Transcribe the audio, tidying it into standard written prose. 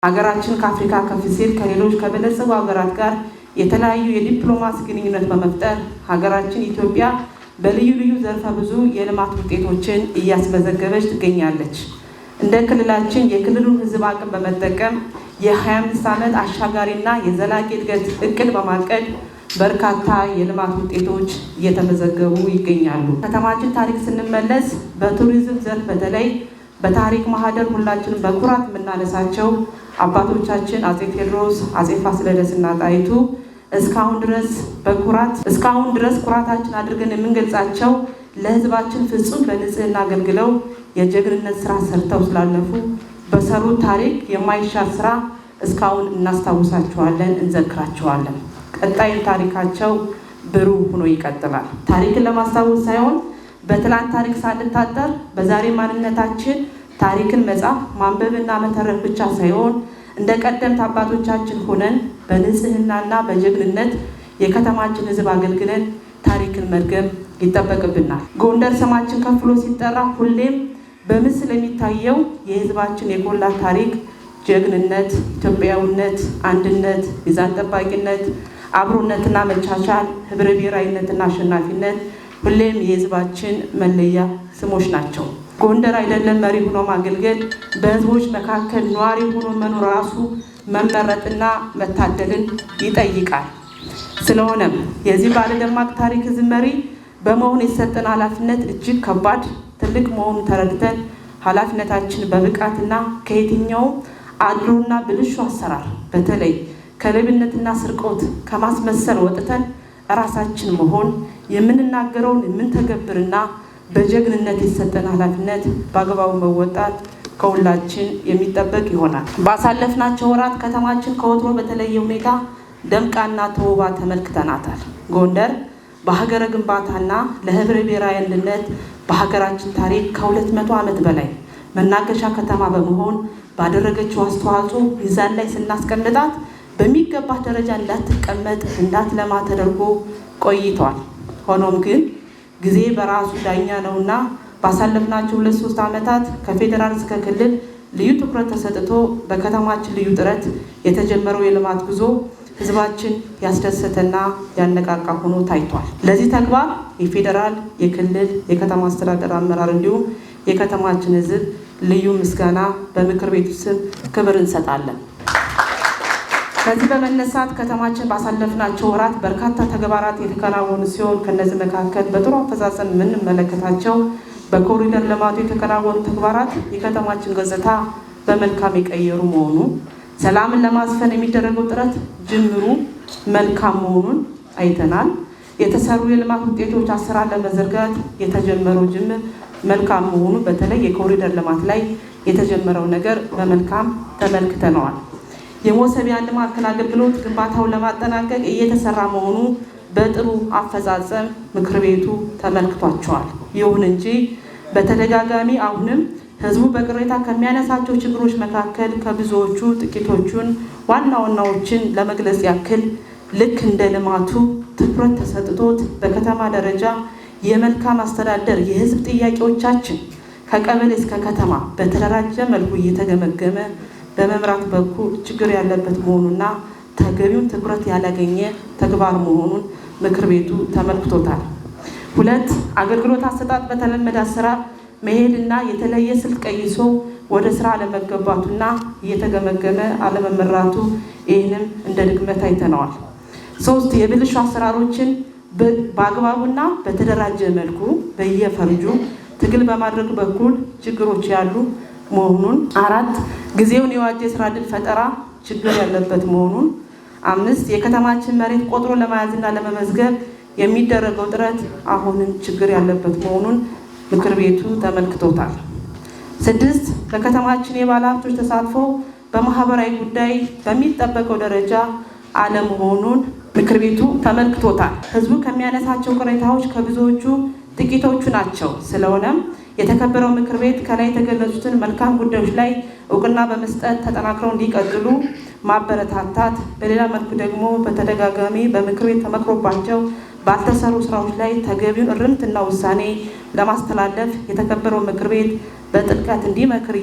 ሀገራችን ከአፍሪካ ከፍ ሲል ከሌሎች ከበለጸጉ ሀገራት ጋር የተለያዩ የዲፕሎማሲ ግንኙነት በመፍጠር ሀገራችን ኢትዮጵያ በልዩ ልዩ ዘርፈ ብዙ የልማት ውጤቶችን እያስመዘገበች ትገኛለች። እንደ ክልላችን የክልሉን ሕዝብ አቅም በመጠቀም የ25 ዓመት አሻጋሪና የዘላቂ እድገት እቅድ በማቀድ በርካታ የልማት ውጤቶች እየተመዘገቡ ይገኛሉ። ከተማችን ታሪክ ስንመለስ በቱሪዝም ዘርፍ በተለይ በታሪክ ማህደር ሁላችንም በኩራት የምናነሳቸው አባቶቻችን አፄ ቴዎድሮስ፣ አፄ ፋሲለደስ እና ጣይቱ እስካሁን ድረስ ኩራታችን አድርገን የምንገልጻቸው ለህዝባችን ፍጹም በንጽህና አገልግለው የጀግንነት ስራ ሰርተው ስላለፉ በሰሩት ታሪክ የማይሻር ስራ እስካሁን እናስታውሳቸዋለን፣ እንዘክራቸዋለን። ቀጣይም ታሪካቸው ብሩህ ሆኖ ይቀጥላል። ታሪክን ለማስታወስ ሳይሆን በትላንት ታሪክ ሳንታጠር በዛሬ ማንነታችን ታሪክን መጻፍ ማንበብና መተረክ ብቻ ሳይሆን እንደ ቀደምት አባቶቻችን ሆነን በንጽህናና በጀግንነት የከተማችን ህዝብ አገልግለን ታሪክን መድገም ይጠበቅብናል። ጎንደር ስማችን ከፍሎ ሲጠራ ሁሌም በምስል የሚታየው የህዝባችን የጎላ ታሪክ፣ ጀግንነት፣ ኢትዮጵያዊነት፣ አንድነት፣ ሚዛን ጠባቂነት፣ አብሮነትና መቻቻል፣ ህብረ ብሔራዊነትና አሸናፊነት ሁሌም የህዝባችን መለያ ስሞች ናቸው። ጎንደር አይደለም መሪ ሆኖ ማገልገል፣ በህዝቦች መካከል ነዋሪ ሆኖ መኖር ራሱ መመረጥና መታደልን ይጠይቃል። ስለሆነም የዚህ ባለ ደማቅ ታሪክ ህዝብ መሪ በመሆን የሰጠን ኃላፊነት እጅግ ከባድ ትልቅ መሆኑን ተረድተን ኃላፊነታችን በብቃትና ከየትኛውም አድሎና ብልሹ አሰራር በተለይ ከሌብነትና ስርቆት ከማስመሰል ወጥተን ራሳችን መሆን የምንናገረውን የምንተገብርና በጀግንነት የሰጠን ኃላፊነት በአግባቡ መወጣት ከሁላችን የሚጠበቅ ይሆናል። ባሳለፍናቸው ወራት ከተማችን ከወትሮ በተለየ ሁኔታ ደምቃና ተውባ ተመልክተናታል። ጎንደር በሀገረ ግንባታና ለህብረ ብሔራዊ አንድነት በሀገራችን ታሪክ ከ200 ዓመት በላይ መናገሻ ከተማ በመሆን ባደረገችው አስተዋጽኦ ሚዛን ላይ ስናስቀምጣት በሚገባ ደረጃ እንዳትቀመጥ እንዳትለማ ተደርጎ ቆይቷል። ሆኖም ግን ጊዜ በራሱ ዳኛ ነውና ባሳለፍናቸው 2-3 ዓመታት ከፌዴራል እስከ ክልል ልዩ ትኩረት ተሰጥቶ በከተማችን ልዩ ጥረት የተጀመረው የልማት ጉዞ ህዝባችን ያስደሰተና ያነቃቃ ሆኖ ታይቷል። ለዚህ ተግባር የፌዴራል፣ የክልል፣ የከተማ አስተዳደር አመራር እንዲሁም የከተማችን ህዝብ ልዩ ምስጋና በምክር ቤቱ ስም ክብር እንሰጣለን። ከዚህ በመነሳት ከተማችን ባሳለፍናቸው ወራት በርካታ ተግባራት የተከናወኑ ሲሆን ከነዚህ መካከል በጥሩ አፈጻጸም የምንመለከታቸው በኮሪደር ልማቱ የተከናወኑ ተግባራት የከተማችን ገጽታ በመልካም የቀየሩ መሆኑ፣ ሰላምን ለማስፈን የሚደረገው ጥረት ጅምሩ መልካም መሆኑን አይተናል። የተሰሩ የልማት ውጤቶች አሰራር ለመዘርጋት የተጀመረው ጅምር መልካም መሆኑ በተለይ የኮሪደር ልማት ላይ የተጀመረው ነገር በመልካም ተመልክተነዋል። የሞሰብ የአንድ ማዕከል አገልግሎት ግንባታውን ለማጠናቀቅ እየተሰራ መሆኑ በጥሩ አፈጻጸም ምክር ቤቱ ተመልክቷቸዋል። ይሁን እንጂ በተደጋጋሚ አሁንም ህዝቡ በቅሬታ ከሚያነሳቸው ችግሮች መካከል ከብዙዎቹ ጥቂቶቹን ዋና ዋናዎችን ለመግለጽ ያክል ልክ እንደ ልማቱ ትኩረት ተሰጥቶት በከተማ ደረጃ የመልካም አስተዳደር የህዝብ ጥያቄዎቻችን ከቀበሌ እስከ ከተማ በተደራጀ መልኩ እየተገመገመ በመምራት በኩል ችግር ያለበት መሆኑና ተገቢውን ትኩረት ያላገኘ ተግባር መሆኑን ምክር ቤቱ ተመልክቶታል። 2 አገልግሎት አሰጣጥ በተለመደ አሰራር መሄድና የተለየ ስልት ቀይሶ ወደ ስራ አለመገባቱና እየተገመገመ አለመመራቱ ይህንም እንደ ድክመት አይተነዋል። 3 የብልሹ አሰራሮችን በአግባቡና በተደራጀ መልኩ በየፈርጁ ትግል በማድረግ በኩል ችግሮች ያሉ መሆኑን 4 ጊዜውን የዋጀ የስራ ዕድል ፈጠራ ችግር ያለበት መሆኑን 5 የከተማችን መሬት ቆጥሮ ለመያዝና ለመመዝገብ የሚደረገው ጥረት አሁንም ችግር ያለበት መሆኑን ምክር ቤቱ ተመልክቶታል። 6 በከተማችን የባለ ሀብቶች ተሳትፎ በማህበራዊ ጉዳይ በሚጠበቀው ደረጃ አለመሆኑን ምክር ቤቱ ተመልክቶታል። ህዝቡ ከሚያነሳቸው ቅሬታዎች ከብዙዎቹ ጥቂቶቹ ናቸው። ስለሆነም የተከበረው ምክር ቤት ከላይ የተገለጹትን መልካም ጉዳዮች ላይ እውቅና በመስጠት ተጠናክረው እንዲቀጥሉ ማበረታታት፣ በሌላ መልኩ ደግሞ በተደጋጋሚ በምክር ቤት ተመክሮባቸው ባልተሰሩ ስራዎች ላይ ተገቢውን እርምትና ውሳኔ ለማስተላለፍ የተከበረው ምክር ቤት በጥልቀት እንዲመክር